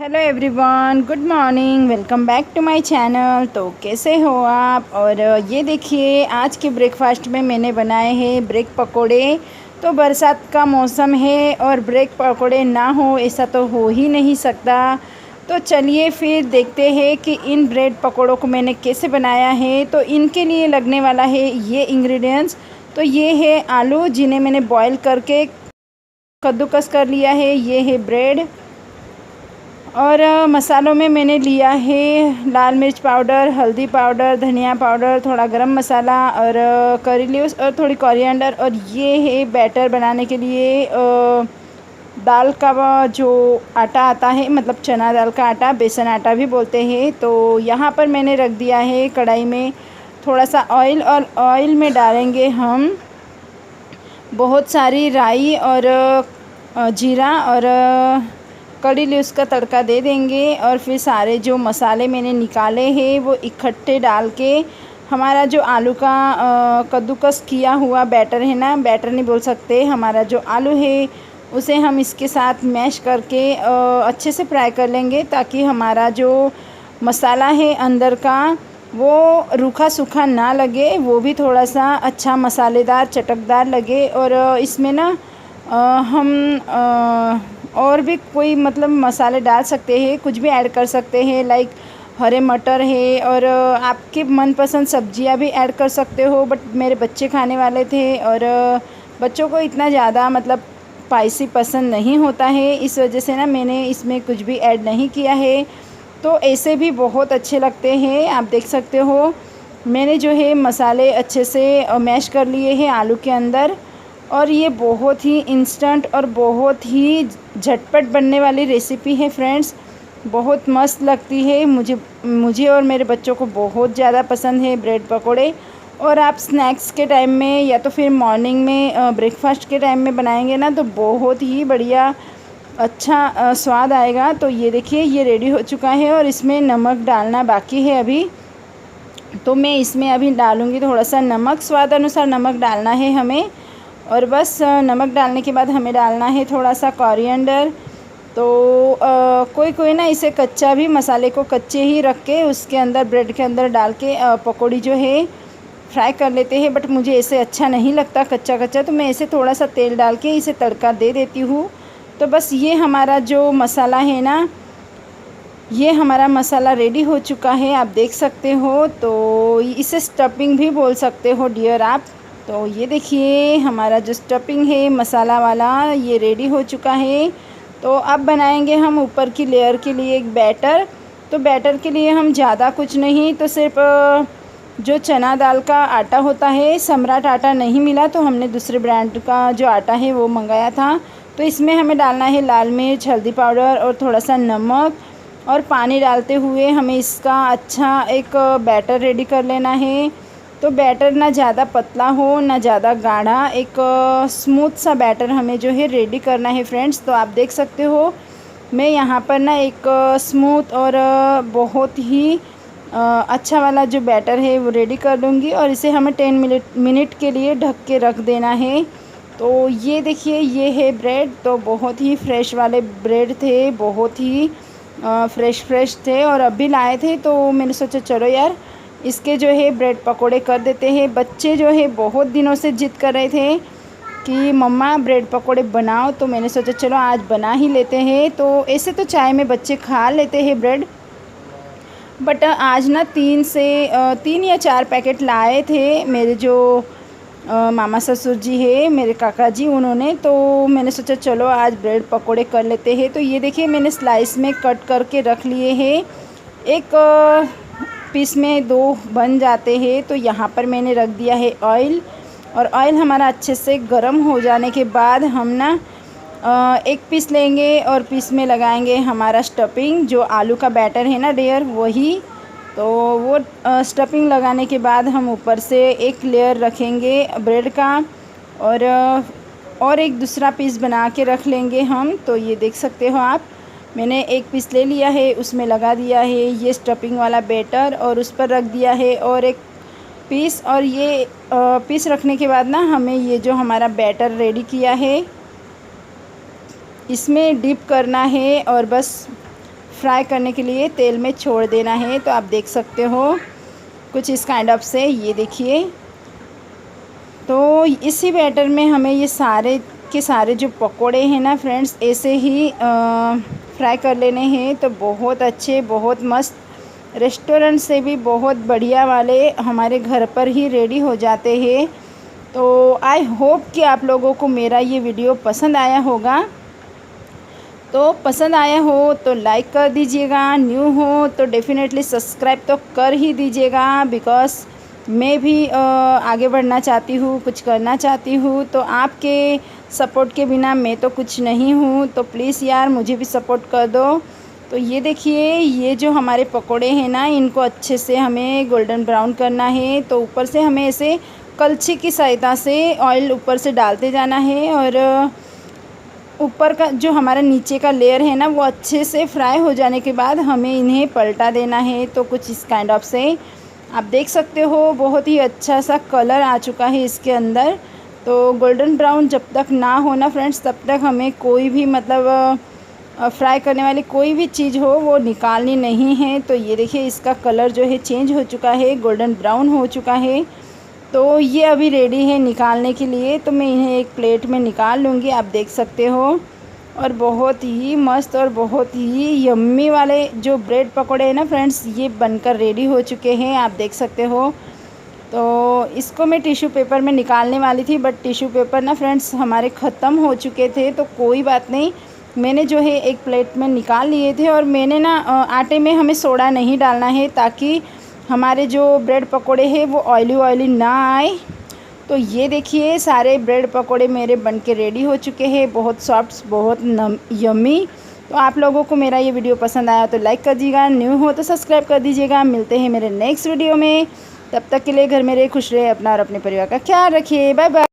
Hello everyone, good morning. Welcome back to my channel. तो कैसे हो आप? और ये देखिए, आज के ब्रेकफास्ट में मैंने बनाए हैं ब्रेड पकोड़े। तो बरसात का मौसम है और ब्रेड पकोड़े ना हो ऐसा तो हो ही नहीं सकता। तो चलिए फिर देखते हैं कि इन ब्रेड पकोड़ों को मैंने कैसे बनाया है। तो इनके लिए लगने वाला है ये इंग्रेडिएंट्स। तो ये है आलू, जिन्हें मैंने बॉईल करके कद्दूकस कर लिया है। ये है ब्रेड। और मसालों में मैंने लिया है लाल मिर्च पाउडर, हल्दी पाउडर, धनिया पाउडर, थोड़ा गरम मसाला और करी लीव्स और थोड़ी कोरिएंडर। और ये है बैटर बनाने के लिए दाल का जो आटा आता है, मतलब चना दाल का आटा, बेसन आटा भी बोलते हैं। तो यहाँ पर मैंने रख दिया है कढ़ाई में थोड़ा सा ऑयल, और ऑयल में डालेंगे हम बहुत सारी राई और जीरा और कड़ी लीव्स का तड़का दे देंगे। और फिर सारे जो मसाले मैंने निकाले हैं वो इकट्ठे डाल के हमारा जो आलू का कद्दूकस किया हुआ बैटर है ना, बैटर नहीं बोल सकते, हमारा जो आलू है उसे हम इसके साथ मैश करके अच्छे से फ्राई कर लेंगे, ताकि हमारा जो मसाला है अंदर का वो रूखा सूखा ना लगे, वो भी थोड़ा सा अच्छा मसालेदार चटकदार लगे। और इसमें ना हम और भी कोई मतलब मसाले डाल सकते हैं, कुछ भी ऐड कर सकते हैं, लाइक हरे मटर है और आपके मनपसंद सब्जियां भी ऐड कर सकते हो। बट मेरे बच्चे खाने वाले थे और बच्चों को इतना ज़्यादा मतलब स्पाइसी पसंद नहीं होता है, इस वजह से ना मैंने इसमें कुछ भी ऐड नहीं किया है। तो ऐसे भी बहुत अच्छे लगते हैं। आप देख सकते हो मैंने जो है मसाले अच्छे से मैश कर लिए हैं आलू के अंदर। और ये बहुत ही इंस्टेंट और बहुत ही झटपट बनने वाली रेसिपी है फ्रेंड्स। बहुत मस्त लगती है, मुझे और मेरे बच्चों को बहुत ज़्यादा पसंद है ब्रेड पकोड़े। और आप स्नैक्स के टाइम में या तो फिर मॉर्निंग में ब्रेकफास्ट के टाइम में बनाएंगे ना, तो बहुत ही बढ़िया अच्छा स्वाद आएगा। तो ये देखिए, ये रेडी हो चुका है और इसमें नमक डालना बाकी है अभी। तो मैं इसमें अभी डालूँगी थोड़ा सा नमक, स्वाद अनुसार नमक डालना है हमें। और बस नमक डालने के बाद हमें डालना है थोड़ा सा कोरिएंडर। तो कोई कोई ना इसे कच्चा भी, मसाले को कच्चे ही रख के उसके अंदर ब्रेड के अंदर डाल के पकौड़ी जो है फ्राई कर लेते हैं। बट मुझे ऐसे अच्छा नहीं लगता कच्चा कच्चा, तो मैं इसे थोड़ा सा तेल डाल के इसे तड़का दे देती हूँ। तो बस ये हमारा जो मसाला है ना, ये हमारा मसाला रेडी हो चुका है, आप देख सकते हो। तो इसे स्टफिंग भी बोल सकते हो डियर आप। तो ये देखिए हमारा जो स्टफिंग है मसाला वाला, ये रेडी हो चुका है। तो अब बनाएंगे हम ऊपर की लेयर के लिए एक बैटर। तो बैटर के लिए हम ज़्यादा कुछ नहीं, तो सिर्फ जो चना दाल का आटा होता है, सम्राट आटा नहीं मिला तो हमने दूसरे ब्रांड का जो आटा है वो मंगाया था। तो इसमें हमें डालना है लाल मिर्च, हल्दी पाउडर और थोड़ा सा नमक, और पानी डालते हुए हमें इसका अच्छा एक बैटर रेडी कर लेना है। तो बैटर ना ज़्यादा पतला हो ना ज़्यादा गाढ़ा, एक स्मूथ सा बैटर हमें जो है रेडी करना है फ्रेंड्स। तो आप देख सकते हो मैं यहाँ पर ना एक स्मूथ और बहुत ही अच्छा वाला जो बैटर है वो रेडी कर लूँगी। और इसे हमें 10 मिनट के लिए ढक के रख देना है। तो ये देखिए, ये है ब्रेड। तो बहुत ही फ्रेश वाले ब्रेड थे, बहुत ही फ्रेश थे और अभी लाए थे। तो मैंने सोचा चलो यार इसके जो है ब्रेड पकोड़े कर देते हैं। बच्चे जो है बहुत दिनों से जिद कर रहे थे कि मम्मा ब्रेड पकोड़े बनाओ, तो मैंने सोचा चलो आज बना ही लेते हैं। तो ऐसे तो चाय में बच्चे खा लेते हैं ब्रेड, बट आज ना 3 या 4 पैकेट लाए थे मेरे जो मामा ससुर जी है, मेरे काका जी, उन्होंने। तो मैंने सोचा चलो आज ब्रेड पकोड़े कर लेते हैं। तो ये देखिए मैंने स्लाइस में कट करके रख लिए हैं, एक पीस में 2 बन जाते हैं। तो यहाँ पर मैंने रख दिया है ऑयल, और ऑयल हमारा अच्छे से गर्म हो जाने के बाद हम ना एक पीस लेंगे और पीस में लगाएंगे हमारा स्टफिंग, जो आलू का बैटर है ना डियर, वही। तो वो स्टफिंग लगाने के बाद हम ऊपर से एक लेयर रखेंगे ब्रेड का, और एक दूसरा पीस बना के रख लेंगे हम। तो ये देख सकते हो आप, मैंने एक पीस ले लिया है, उसमें लगा दिया है ये स्टफिंग वाला बैटर, और उस पर रख दिया है और एक पीस। और ये पीस रखने के बाद ना हमें ये जो हमारा बैटर रेडी किया है इसमें डिप करना है, और बस फ्राई करने के लिए तेल में छोड़ देना है। तो आप देख सकते हो कुछ इस काइंड ऑफ से, ये देखिए। तो इसी बैटर में हमें ये सारे के सारे जो पकोड़े हैं ना फ्रेंड्स, ऐसे ही फ्राई कर लेने हैं। तो बहुत अच्छे, बहुत मस्त, रेस्टोरेंट से भी बहुत बढ़िया वाले हमारे घर पर ही रेडी हो जाते हैं। तो आई होप कि आप लोगों को मेरा ये वीडियो पसंद आया होगा। तो पसंद आया हो तो लाइक कर दीजिएगा, न्यू हो तो डेफ़िनेटली सब्सक्राइब तो कर ही दीजिएगा, बिकॉज़ मैं भी आगे बढ़ना चाहती हूँ, कुछ करना चाहती हूँ। तो आपके सपोर्ट के बिना मैं तो कुछ नहीं हूँ। तो प्लीज़ यार मुझे भी सपोर्ट कर दो। तो ये देखिए, ये जो हमारे पकोड़े हैं ना, इनको अच्छे से हमें गोल्डन ब्राउन करना है। तो ऊपर से हमें ऐसे कलछी की सहायता से ऑयल ऊपर से डालते जाना है, और ऊपर का जो हमारा नीचे का लेयर है ना, वो अच्छे से फ्राई हो जाने के बाद हमें इन्हें पलटा देना है। तो कुछ इस काइंड ऑफ से आप देख सकते हो, बहुत ही अच्छा सा कलर आ चुका है इसके अंदर। तो गोल्डन ब्राउन जब तक ना हो ना फ्रेंड्स, तब तक हमें कोई भी मतलब फ्राई करने वाली कोई भी चीज़ हो वो निकालनी नहीं है। तो ये देखिए, इसका कलर जो है चेंज हो चुका है, गोल्डन ब्राउन हो चुका है। तो ये अभी रेडी है निकालने के लिए। तो मैं इन्हें एक प्लेट में निकाल लूँगी, आप देख सकते हो। और बहुत ही मस्त और बहुत ही यम्मी वाले जो ब्रेड पकोड़े हैं ना फ्रेंड्स, ये बनकर रेडी हो चुके हैं, आप देख सकते हो। तो इसको मैं टिश्यू पेपर में निकालने वाली थी, बट टिश्यू पेपर ना फ्रेंड्स हमारे ख़त्म हो चुके थे। तो कोई बात नहीं, मैंने जो है एक प्लेट में निकाल लिए थे। और मैंने ना आटे में हमें सोडा नहीं डालना है, ताकि हमारे जो ब्रेड पकोड़े हैं वो ऑयली ऑयली ना आए। तो ये देखिए, सारे ब्रेड पकोड़े मेरे बनके रेडी हो चुके हैं, बहुत सॉफ्ट, बहुत यम्मी। तो आप लोगों को मेरा ये वीडियो पसंद आया तो लाइक कर दीजिएगा, न्यू हो तो सब्सक्राइब कर दीजिएगा। मिलते हैं मेरे नेक्स्ट वीडियो में, तब तक के लिए घर में रहे, खुश रहे, अपना और अपने परिवार का ख्याल रखिए। Bye bye.